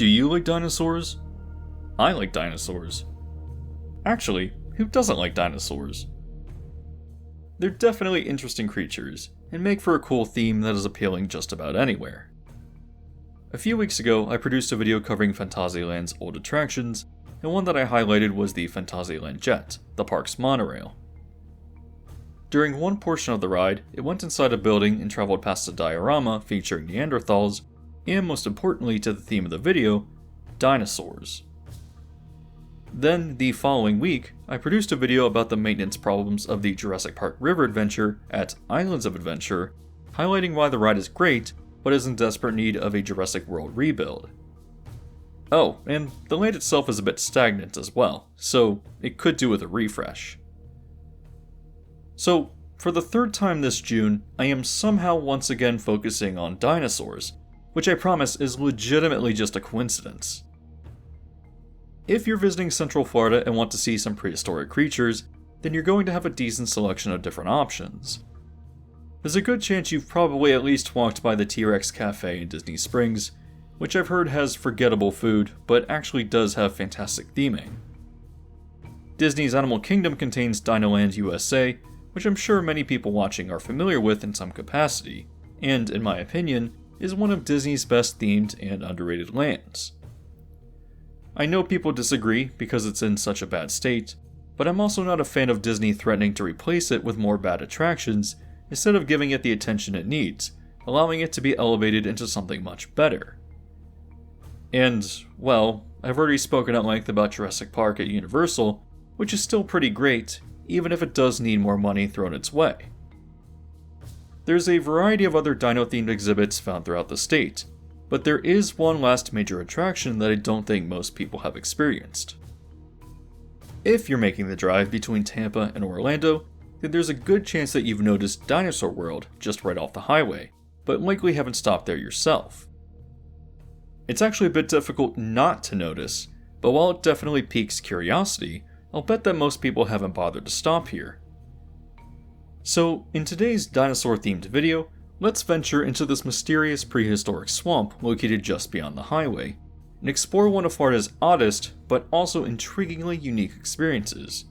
Do you like dinosaurs? I like dinosaurs. Actually, who doesn't like dinosaurs? They're definitely interesting creatures, and make for a cool theme that is appealing just about anywhere. A few weeks ago, I produced a video covering Fantasyland's old attractions, and one that I highlighted was the Fantasyland Jet, the park's monorail. During one portion of the ride, it went inside a building and traveled past a diorama featuring Neanderthals, and most importantly to the theme of the video, dinosaurs. Then, the following week, I produced a video about the maintenance problems of the Jurassic Park River Adventure at Islands of Adventure, highlighting why the ride is great, but is in desperate need of a Jurassic World rebuild. Oh, and the land itself is a bit stagnant as well, so it could do with a refresh. So, for the third time this June, I am somehow once again focusing on dinosaurs, which I promise is legitimately just a coincidence. If you're visiting Central Florida and want to see some prehistoric creatures, then you're going to have a decent selection of different options. There's a good chance you've probably at least walked by the T-Rex Cafe in Disney Springs, which I've heard has forgettable food, but actually does have fantastic theming. Disney's Animal Kingdom contains Dinoland USA, which I'm sure many people watching are familiar with in some capacity, and, in my opinion, is one of Disney's best themed and underrated lands. I know people disagree because it's in such a bad state, but I'm also not a fan of Disney threatening to replace it with more bad attractions instead of giving it the attention it needs, allowing it to be elevated into something much better. And, well, I've already spoken at length about Jurassic Park at Universal, which is still pretty great, even if it does need more money thrown its way. There's a variety of other dino-themed exhibits found throughout the state, but there is one last major attraction that I don't think most people have experienced. If you're making the drive between Tampa and Orlando, then there's a good chance that you've noticed Dinosaur World just right off the highway, but likely haven't stopped there yourself. It's actually a bit difficult not to notice, but while it definitely piques curiosity, I'll bet that most people haven't bothered to stop here. So, in today's dinosaur-themed video, let's venture into this mysterious prehistoric swamp located just beyond the highway, and explore one of Florida's oddest, but also intriguingly unique experiences.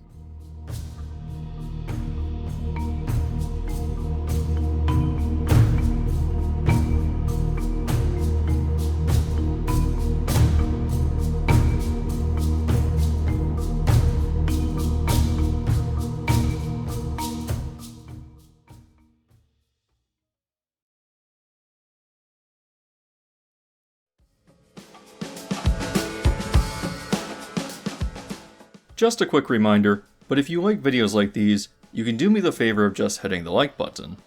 Just a quick reminder, but if you like videos like these, you can do me the favor of just hitting the like button.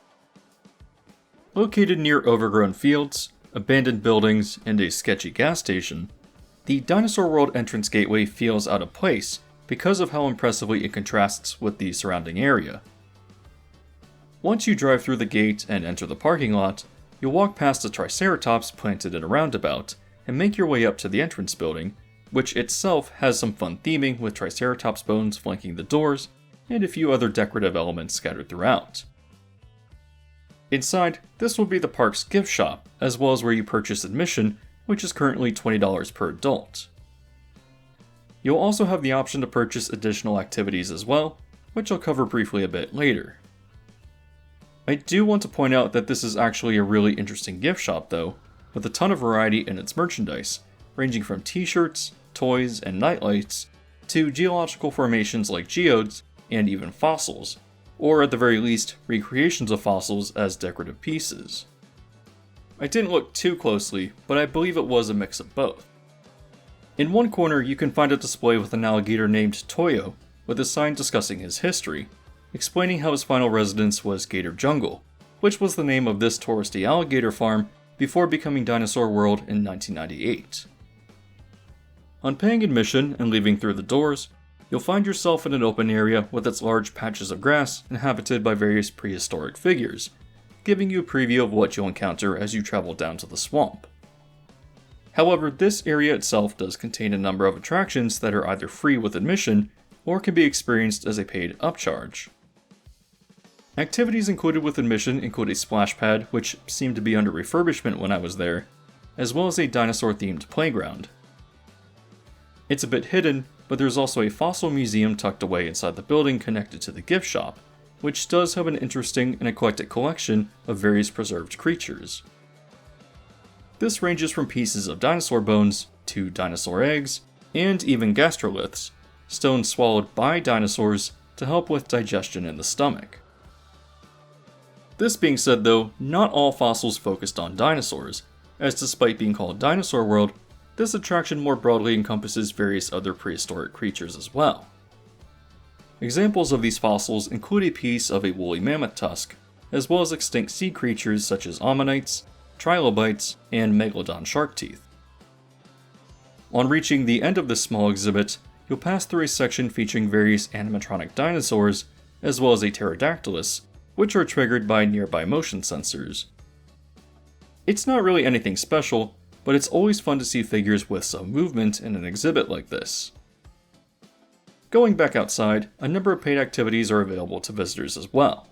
Located near overgrown fields, abandoned buildings, and a sketchy gas station, the Dinosaur World entrance gateway feels out of place because of how impressively it contrasts with the surrounding area. Once you drive through the gate and enter the parking lot, you'll walk past a Triceratops planted in a roundabout and make your way up to the entrance building, which itself has some fun theming with Triceratops bones flanking the doors, and a few other decorative elements scattered throughout. Inside, this will be the park's gift shop, as well as where you purchase admission, which is currently $20 per adult. You'll also have the option to purchase additional activities as well, which I'll cover briefly a bit later. I do want to point out that this is actually a really interesting gift shop though, with a ton of variety in its merchandise, ranging from t-shirts, toys, and nightlights, to geological formations like geodes, and even fossils, or at the very least, recreations of fossils as decorative pieces. I didn't look too closely, but I believe it was a mix of both. In one corner you can find a display with an alligator named Toyo, with a sign discussing his history, explaining how his final residence was Gator Jungle, which was the name of this touristy alligator farm before becoming Dinosaur World in 1998. On paying admission and leaving through the doors, you'll find yourself in an open area with its large patches of grass inhabited by various prehistoric figures, giving you a preview of what you'll encounter as you travel down to the swamp. However, this area itself does contain a number of attractions that are either free with admission or can be experienced as a paid upcharge. Activities included with admission include a splash pad, which seemed to be under refurbishment when I was there, as well as a dinosaur-themed playground. It's a bit hidden, but there's also a fossil museum tucked away inside the building connected to the gift shop, which does have an interesting and eclectic collection of various preserved creatures. This ranges from pieces of dinosaur bones to dinosaur eggs, and even gastroliths, stones swallowed by dinosaurs to help with digestion in the stomach. This being said though, not all fossils focused on dinosaurs, as despite being called Dinosaur World, this attraction more broadly encompasses various other prehistoric creatures as well. Examples of these fossils include a piece of a woolly mammoth tusk, as well as extinct sea creatures such as ammonites, trilobites, and megalodon shark teeth. On reaching the end of this small exhibit, you'll pass through a section featuring various animatronic dinosaurs, as well as a pterodactylus, which are triggered by nearby motion sensors. It's not really anything special, but it's always fun to see figures with some movement in an exhibit like this. Going back outside, a number of paid activities are available to visitors as well.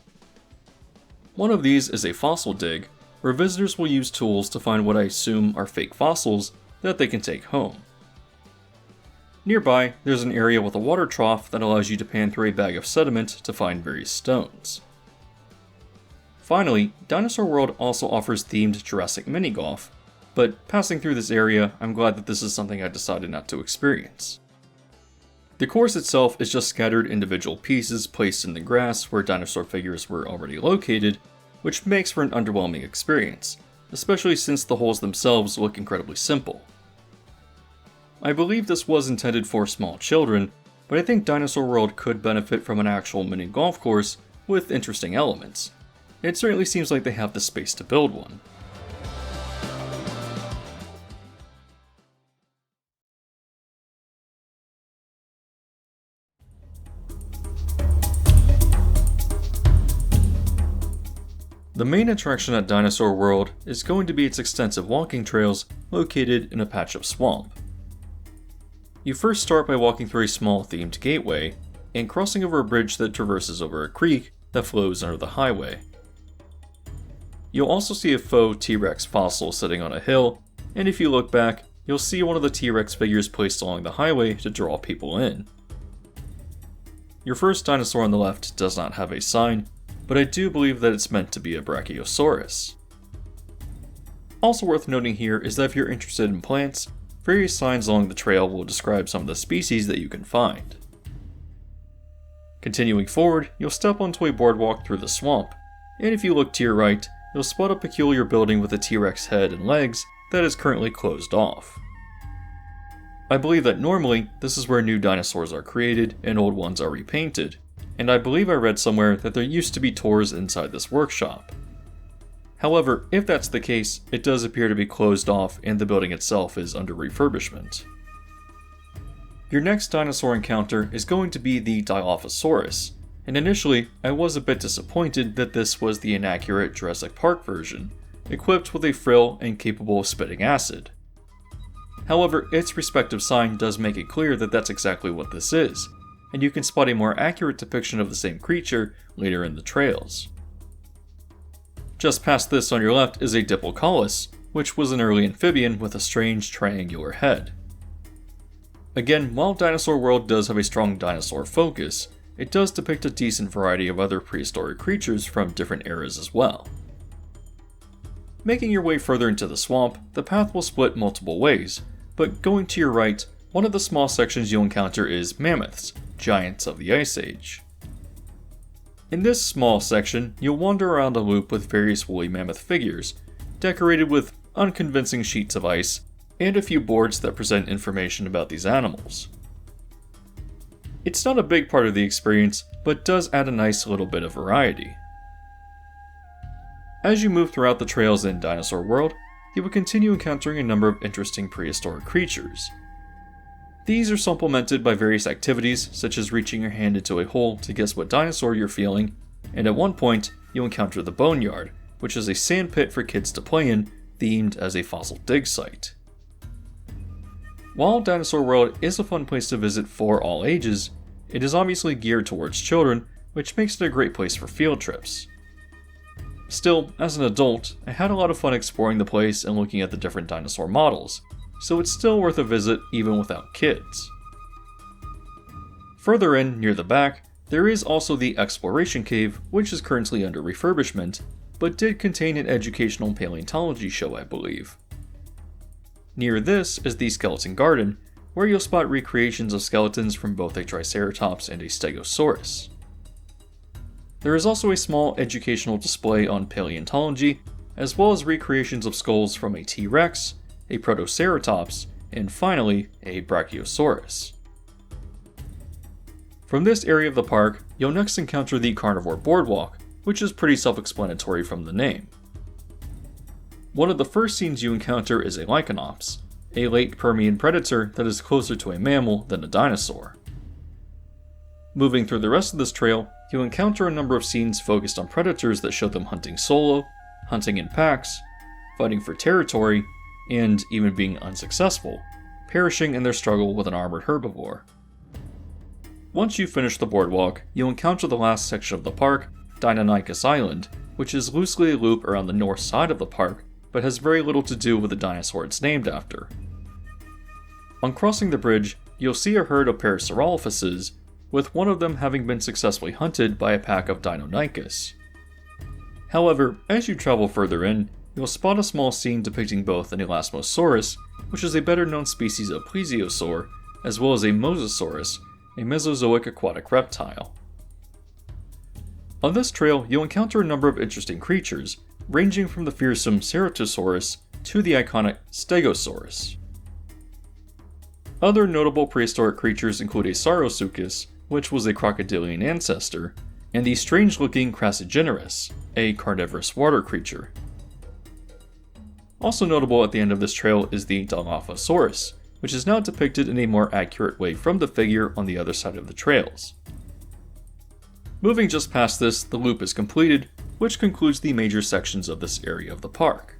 One of these is a fossil dig, where visitors will use tools to find what I assume are fake fossils that they can take home. Nearby, there's an area with a water trough that allows you to pan through a bag of sediment to find various stones. Finally, Dinosaur World also offers themed Jurassic mini golf, but passing through this area, I'm glad that this is something I decided not to experience. The course itself is just scattered individual pieces placed in the grass where dinosaur figures were already located, which makes for an underwhelming experience, especially since the holes themselves look incredibly simple. I believe this was intended for small children, but I think Dinosaur World could benefit from an actual mini golf course with interesting elements. It certainly seems like they have the space to build one. The main attraction at Dinosaur World is going to be its extensive walking trails located in a patch of swamp. You first start by walking through a small themed gateway and crossing over a bridge that traverses over a creek that flows under the highway. You'll also see a faux T-Rex fossil sitting on a hill, and if you look back, you'll see one of the T-Rex figures placed along the highway to draw people in. Your first dinosaur on the left does not have a sign, but I do believe that it's meant to be a Brachiosaurus. Also worth noting here is that if you're interested in plants, various signs along the trail will describe some of the species that you can find. Continuing forward, you'll step onto a boardwalk through the swamp, and if you look to your right, you'll spot a peculiar building with a T-Rex head and legs that is currently closed off. I believe that normally, this is where new dinosaurs are created and old ones are repainted, and I believe I read somewhere that there used to be tours inside this workshop. However, if that's the case, it does appear to be closed off and the building itself is under refurbishment. Your next dinosaur encounter is going to be the Dilophosaurus, and initially I was a bit disappointed that this was the inaccurate Jurassic Park version, equipped with a frill and capable of spitting acid. However, its respective sign does make it clear that that's exactly what this is, and you can spot a more accurate depiction of the same creature later in the trails. Just past this on your left is a Diplocalus, which was an early amphibian with a strange triangular head. Again, while Dinosaur World does have a strong dinosaur focus, it does depict a decent variety of other prehistoric creatures from different eras as well. Making your way further into the swamp, the path will split multiple ways, but going to your right, one of the small sections you'll encounter is mammoths, giants of the Ice Age. In this small section, you'll wander around a loop with various woolly mammoth figures, decorated with unconvincing sheets of ice, and a few boards that present information about these animals. It's not a big part of the experience, but does add a nice little bit of variety. As you move throughout the trails in Dinosaur World, you will continue encountering a number of interesting prehistoric creatures. These are supplemented by various activities, such as reaching your hand into a hole to guess what dinosaur you're feeling, and at one point, you'll encounter the Boneyard, which is a sand pit for kids to play in, themed as a fossil dig site. While Dinosaur World is a fun place to visit for all ages, it is obviously geared towards children, which makes it a great place for field trips. Still, as an adult, I had a lot of fun exploring the place and looking at the different dinosaur models, so it's still worth a visit even without kids. Further in, near the back, there is also the Exploration Cave, which is currently under refurbishment, but did contain an educational paleontology show, I believe. Near this is the Skeleton Garden, where you'll spot recreations of skeletons from both a Triceratops and a Stegosaurus. There is also a small educational display on paleontology, as well as recreations of skulls from a T-Rex, a Protoceratops, and finally, a Brachiosaurus. From this area of the park, you'll next encounter the Carnivore Boardwalk, which is pretty self-explanatory from the name. One of the first scenes you encounter is a Lycanops, a late Permian predator that is closer to a mammal than a dinosaur. Moving through the rest of this trail, you'll encounter a number of scenes focused on predators that show them hunting solo, hunting in packs, fighting for territory, and even being unsuccessful, perishing in their struggle with an armored herbivore. Once you finish the boardwalk, you'll encounter the last section of the park, Deinonychus Island, which is loosely a loop around the north side of the park, but has very little to do with the dinosaur it's named after. On crossing the bridge, you'll see a herd of Parasaurolophuses, with one of them having been successfully hunted by a pack of Deinonychus. However, as you travel further in, you'll spot a small scene depicting both an Elasmosaurus, which is a better known species of plesiosaur, as well as a Mosasaurus, a Mesozoic aquatic reptile. On this trail, you'll encounter a number of interesting creatures, ranging from the fearsome Ceratosaurus to the iconic Stegosaurus. Other notable prehistoric creatures include a Saurosuchus, which was a crocodilian ancestor, and the strange-looking Crassigeneris, a carnivorous water creature. Also notable at the end of this trail is the Dilophosaurus, which is now depicted in a more accurate way from the figure on the other side of the trails. Moving just past this, the loop is completed, which concludes the major sections of this area of the park.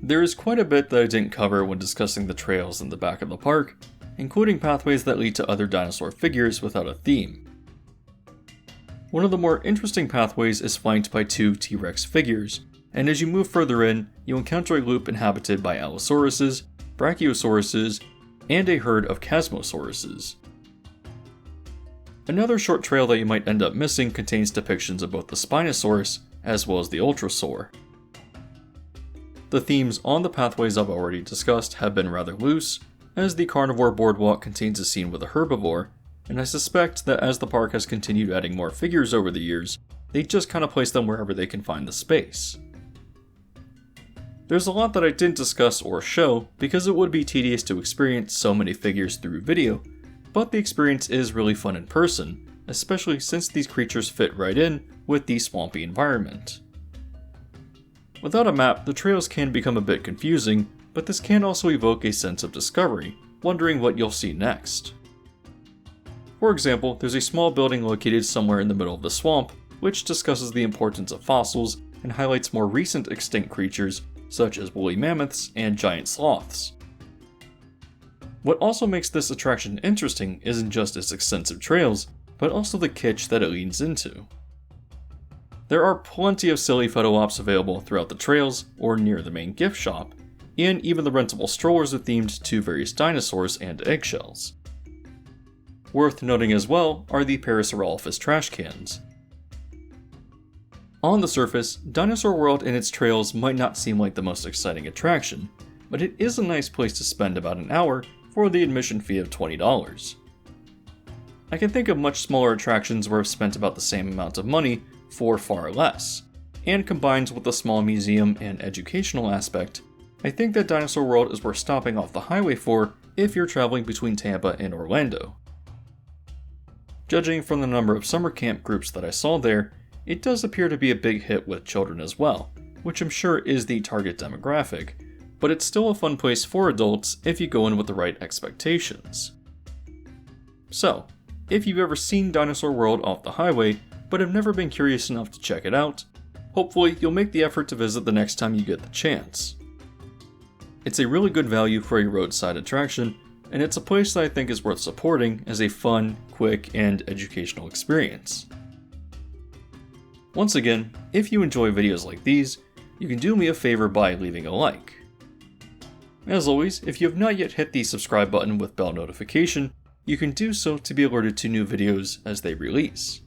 There is quite a bit that I didn't cover when discussing the trails in the back of the park, including pathways that lead to other dinosaur figures without a theme. One of the more interesting pathways is flanked by two T-Rex figures, and as you move further in, you'll encounter a loop inhabited by Allosauruses, Brachiosauruses, and a herd of Chasmosauruses. Another short trail that you might end up missing contains depictions of both the Spinosaurus as well as the Ultrasaur. The themes on the pathways I've already discussed have been rather loose, as the Carnivore Boardwalk contains a scene with a herbivore, and I suspect that as the park has continued adding more figures over the years, they just kind of place them wherever they can find the space. There's a lot that I didn't discuss or show because it would be tedious to experience so many figures through video, but the experience is really fun in person, especially since these creatures fit right in with the swampy environment. Without a map, the trails can become a bit confusing, but this can also evoke a sense of discovery, wondering what you'll see next. For example, there's a small building located somewhere in the middle of the swamp, which discusses the importance of fossils and highlights more recent extinct creatures such as woolly mammoths and giant sloths. What also makes this attraction interesting isn't just its extensive trails, but also the kitsch that it leans into. There are plenty of silly photo ops available throughout the trails or near the main gift shop, and even the rentable strollers are themed to various dinosaurs and eggshells. Worth noting as well are the Parasaurolophus trash cans. On the surface, Dinosaur World and its trails might not seem like the most exciting attraction, but it is a nice place to spend about an hour for the admission fee of $20. I can think of much smaller attractions where I've spent about the same amount of money for far less, and combined with the small museum and educational aspect, I think that Dinosaur World is worth stopping off the highway for if you're traveling between Tampa and Orlando. Judging from the number of summer camp groups that I saw there, it does appear to be a big hit with children as well, which I'm sure is the target demographic, but it's still a fun place for adults if you go in with the right expectations. So, if you've ever seen Dinosaur World off the highway, but have never been curious enough to check it out, Hopefully, you'll make the effort to visit the next time you get the chance. It's a really good value for a roadside attraction, and it's a place that I think is worth supporting as a fun, quick, and educational experience. Once again, if you enjoy videos like these, you can do me a favor by leaving a like. As always, if you have not yet hit the subscribe button with bell notification, you can do so to be alerted to new videos as they release.